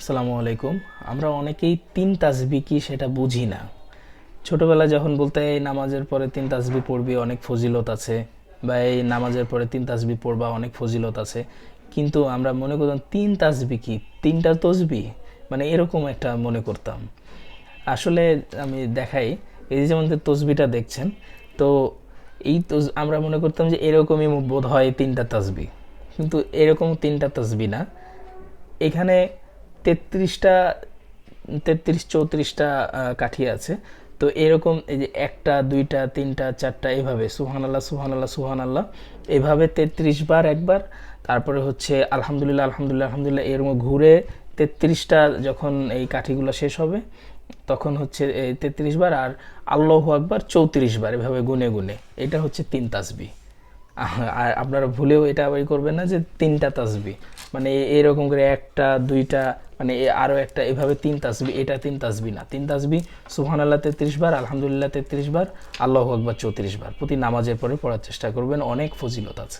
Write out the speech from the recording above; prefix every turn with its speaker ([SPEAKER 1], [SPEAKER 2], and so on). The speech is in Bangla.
[SPEAKER 1] আসসালামু আলাইকুম। আমরা অনেকেই তিন তাসবি কি সেটা বুঝি না। ছোটবেলায় যখন বলতে এই নামাজের পরে তিন তাসবি পড়বি অনেক ফজিলত আছে, বা এই নামাজের পরে তিন তাসবি পড়বা অনেক ফজিলত আছে, কিন্তু আমরা মনে করতাম তিন তাসবি কি, তিনটা তসবি, মানে এরকম একটা মনে করতাম। আসলে আমি দেখাই, এই যে যেমন তসবিটা দেখছেন, তো এই আমরা মনে করতাম যে এরকমই বোধ হয় তিনটা তাসবি, কিন্তু এরকম তিনটা তাসবি না। এখানে 33টা, 33-34টা কাঠি আছে। তো এরকম এই যে একটা, দুইটা, তিনটা, চারটা, এইভাবে সুবহানাল্লাহ সুবহানাল্লাহ সুবহানাল্লাহ, এইভাবে 33 বার একবার। তারপরে হচ্ছে আলহামদুলিল্লাহ আলহামদুলিল্লাহ আলহামদুলিল্লাহ, এরকম ঘুরে 33টা যখন এই কাঠিগুলো শেষ হবে, তখন হচ্ছে এই 33 বার, আর আল্লাহু আকবার 34 বার, এভাবে গুনে গুনে। এটা হচ্ছে তিন তাসবি। আর আপনারা ভুলেও এটা আবার করবেন না যে তিনটা তাসবি, মানে এরকম করে একটা, দুইটা, মানে আরো একটা, এভাবে তিন তাসবি। এটা তিন তাসবি না। তিন তাসবি সুবহানাল্লাহ 33 বার, আলহামদুলিল্লাহ 33 বার, আল্লাহু আকবার 34 বার প্রতি নামাজের পরে পড়ার চেষ্টা করবেন, অনেক ফজিলত আছে।